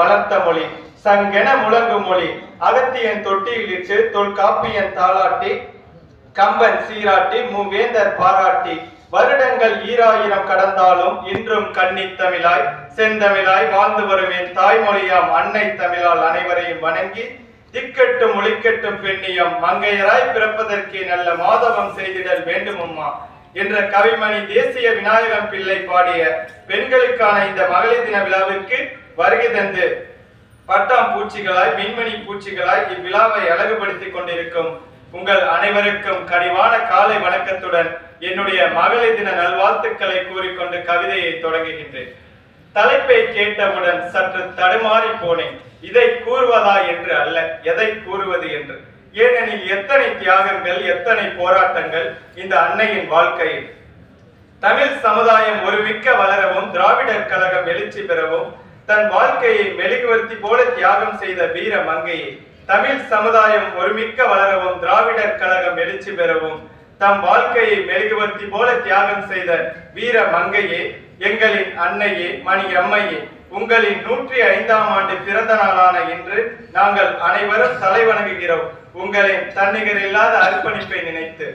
வளர்த்த மொழி சங்கென முழங்கும் மொழி அகத்தியன் தொட்டியிலிட்டு தொல்காப்பியன் தாளாட்டி கம்பன் சீராட்டி மூவேந்தர் பாராட்டி வருடங்கள் 2000 கடந்தாலும் இன்றும் கன்னித் தமிழாய் செந்தமிழாய் வாழ்ந்து வரும் என் தாய்மொழியாம் அன்னை தமிழால் அனைவரையும் வணங்கி திக்கட்டும் ஒளிக்கட்டும் பெண்ணியம் மங்கையராய் பிறப்பதற்கே நல்ல மாதவம் செய்திடல் வேண்டுமம்மா என்ற கவிமணி தேசிய விநாயகம் பிள்ளை பாடிய பெண்களுக்கான இந்த மகளிர் தின விழாவிற்கு வருகை தந்து பட்டாம் பூச்சிகளாய் மின்மணி பூச்சிகளாய் இவ்விழாவை அழகுபடுத்திக் கொண்டிருக்கும் உங்கள் அனைவருக்கும் கனிவான காலை வணக்கத்துடன் என்னுடைய மகளிர் தின நல்வாழ்த்துக்களை கூறிக்கொண்டு கவிதையை தொடங்குகின்றேன். தலைப்பை கேட்டவுடன் சற்று தடுமாறி போனேன். இதை கூறுவதா என்று அல்ல, எதை கூறுவது என்று. ஏனெனில் எத்தனை தியாகங்கள், எத்தனை போராட்டங்கள் இந்த அன்னையின் வாழ்க்கையில். தமிழ் சமுதாயம் ஒருமிக்க வளரவும் திராவிடர் கழகம் எழுச்சி பெறவும் தன் வாழ்க்கையை மெழுகுவர்த்தி போல தியாகம் செய்த வீர மங்கையை, தமிழ் சமுதாயம் ஒருமிக்க வளரவும் திராவிடர் கழகம் எழுச்சி பெறவும் தம் வாழ்க்கையை மெழுகுவர்த்தி போல தியாகம் செய்த வீர மங்கையே, எங்களின் அன்னையே, மணி அம்மையே, உங்களின் 105ஆம் ஆண்டு பிறந்த நாளான இன்று நாங்கள் அனைவரும் தலை வணங்குகிறோம் உங்களின் தன்னிகர் இல்லாத அர்ப்பணிப்பை நினைத்து.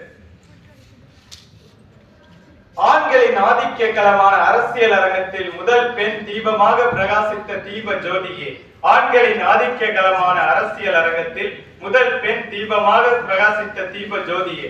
ஆண்களின் ஆதிக்க களமான அரசியல் அரங்கத்தில் முதல் பெண் தீபமாக பிரகாசித்த தீப ஜோதியே, ஆண்களின் ஆதிக்க களமான அரசியல் அரங்கத்தில் முதல் பெண் தீபமாக பிரகாசித்த தீப ஜோதியே,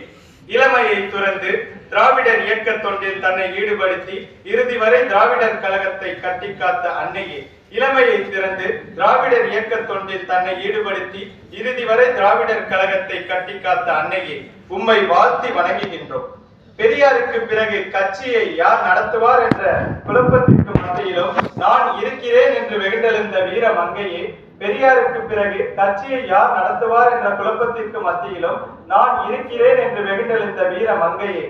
இளமையை துறந்து திராவிடர் இயக்க தொண்டில் தன்னை ஈடுபடுத்தி இறுதி வரை திராவிடர் கழகத்தை கட்டி காத்த அன்னையே, இளமையை திறந்து திராவிடர் இயக்க தொண்டில் தன்னை ஈடுபடுத்தி இறுதி வரை திராவிடர் கழகத்தை கட்டி காத்த அன்னையே, உம்மை வாழ்த்தி வணங்குகின்றோம். பெரியாருக்கு பிறகு கட்சியை யார் நடத்துவார் என்ற குழப்பத்திற்கு மத்தியிலும் நான் இருக்கிறேன் என்று வெகுண்டெழுந்த வீர மங்கையே, பெரியாருக்கு பிறகு கட்சியை யார் நடத்துவார் என்ற குழப்பத்திற்கு மத்தியிலும் நான் இருக்கிறேன் என்று வெகுண்டெழுந்த வீர மங்கையே,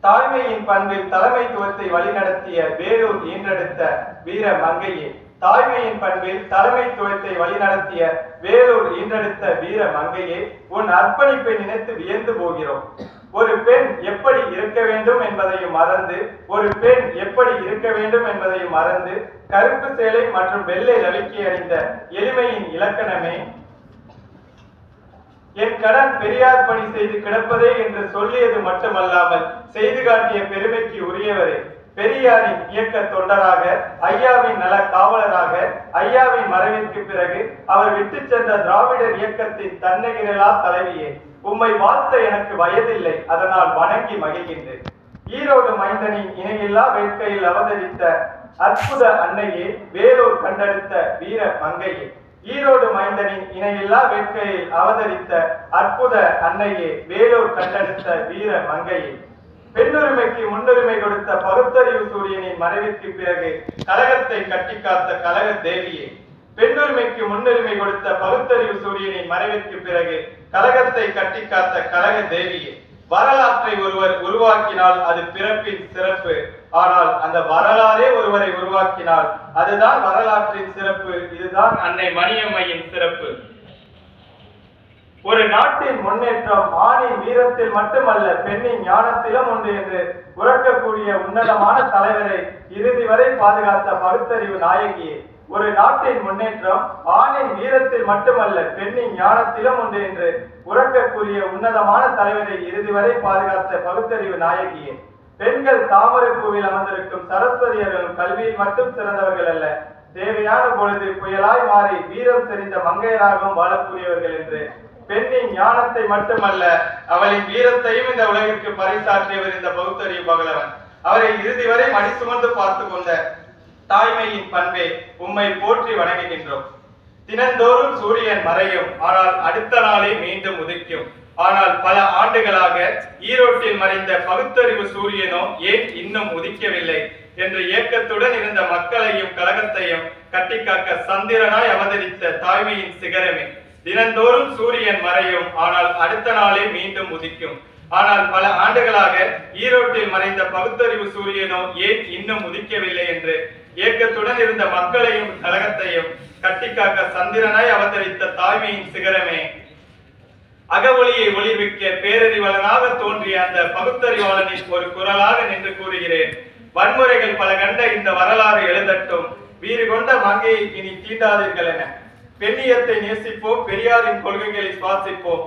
தாய்மையின் பண்பில் தலைமைத்துவத்தை வழிநடத்திய வேலூர் ஈன்றெடுத்த வீர மங்கையே, தாய்மையின் பண்பில் தலைமைத்துவத்தை வழிநடத்திய வேலூர் ஈன்றெடுத்த வீர மங்கையே, உன் அர்ப்பணிப்பை நினைத்து வியந்து போகிறோம். ஒரு பெண் எப்படி இருக்க வேண்டும் என்பதையும் மறந்து, ஒரு பெண் எப்படி இருக்க வேண்டும் என்பதையும் மறந்து கருப்பு சேலை மற்றும் வெள்ளை ரவிக்கை அணிந்த எளிமையின் இலக்கணமே, என் கடன் பெரியார் பணி செய்து கிடப்பதே என்று சொல்லியது மட்டுமல்லாமல் செய்து காட்டிய பெருமைக்கு உரியவரே, பெரியாரின் இயக்க தொண்டராக, ஐயாவின் நல காவலராக, ஐயாவின் மறைவிற்கு பிறகு அவர் விட்டு சென்ற திராவிடர் இயக்கத்தின் தன்னிகரில்லா தலைவியே, உம்மை வாழ்த்த எனக்கு வயதில்லை, அதனால் வணங்கி மகிழ்கின்றேன். ஈரோடு மைந்தனின் இணையில்லா வேட்கையில் அவதரித்த அற்புத அன்னையே, வேலூர் கண்டெடுத்த வீர மங்கையே, ஈரோடு மைந்தனின் இணையில்லா வேட்கையில் அவதரித்த அற்புத அன்னையே, வேலூர் கண்டெடுத்த வீர மங்கையே, பெண்ணுரிமைக்கு முன்னுரிமை கொடுத்த பகுத்தறிவு சூரியனின் மறைவிற்கு பிறகு கழகத்தை கட்டி காத்த கழக தேவியே, பெண்ணுரிமைக்கு முன்னுரிமை கொடுத்த பகுத்தறிவு சூரியனின் மறைவிற்கு பிறகு கழகத்தை கட்டி காத்த கழக தேவியே, வரலாற்றை ஒருவர் உருவாக்கினால் அது பிறப்பின் சிறப்பு, ஆனால் அந்த வரலாறே ஒருவரை உருவாக்கினால் அதுதான் வரலாற்றின் சிறப்பு. இதுதான் அன்னை மணியம்மையின் சிறப்பு. ஒரு நாட்டின் முன்னேற்றம் ஆணின் வீரத்தில் மட்டுமல்ல, பெண்ணின் ஞானத்திலும் உண்டு என்று உறக்கக்கூடிய உன்னதமான தலைவரை இறுதி வரை பாதுகாத்த பகுத்தறிவு நாயகியே, ஒரு நாட்டின் முன்னேற்றம் ஆணின் வீரத்தில் மட்டுமல்ல, பெண்ணின் ஞானத்திலும் உண்டு என்று உறக்கக்கூடிய உன்னதமான தலைவரை இறுதி வரை பாதுகாத்த பகுத்தறிவு நாயகியே, பெண்கள் தாமரை பூவில் அமர்ந்திருக்கும் சரஸ்வதியர்களும் கல்வியில் மட்டும் சிறந்தவர்கள் அல்ல, தேவையான பொழுது புயலாய் மாறி வீரம் செறிந்த மங்கையராகவும் வாழக்கூடியவர்கள் என்று பெண்ணின் ஞானத்தை மட்டுமல்ல அவளின் வீரத்தையும் இந்த உலகிற்கு பறைசாற்றியவர் இந்த பகுத்தறிவு பகலவன். அவரை இறுதி வரை மடி சுமந்து பார்த்து கொண்ட தாய்மையின் பண்பே, உம்மை போற்றி வணங்குகின்றோம். தினந்தோறும் சூரியன் மறையும், ஆனால் அடுத்த நாளே மீண்டும் உதிக்கும். ஆனால் பல ஆண்டுகளாக ஈரோட்டில் மறைந்த பகுத்தறிவு சூரியனோ ஏன் இன்னும் உதிக்கவில்லை என்று ஏக்கத்துடன் இருந்த மக்களையும் கழகத்தையும் கட்டிக்காக்க சந்திரனாய் அவதரித்த தாய்மையின் சிகரமே, தினந்தோறும் சூரியன் மறையும், ஆனால் அடுத்த நாளே மீண்டும் உதிக்கும். ஆனால் பல ஆண்டுகளாக ஈரோட்டில் மறைந்த பகுத்தறிவு சூரியனோ ஏன் இன்னும் உதிக்கவில்லை என்று ஏக்கத்துடன் இருந்த மக்களையும் கழகத்தையும் கட்டிக்காக்க சந்திரனாய் அவதரித்த தாய்மையின் சிகரமே, அகவொளியை ஒளிர்விக்க பேரறிவாளனாக தோன்றிய அந்த பகுத்தறிவாளனின் ஒரு குரலாக நின்று கூறுகிறேன். வன்முறைகள் பல கண்ட இந்த வரலாறு எழுதட்டும், வீறு கொண்ட மங்கையை இனி தீண்டாதீர்கள் என. பெண்ணியத்தை நேசிப்போம், பெரியாரின் கொள்கைகளை சுவாசிப்போம்.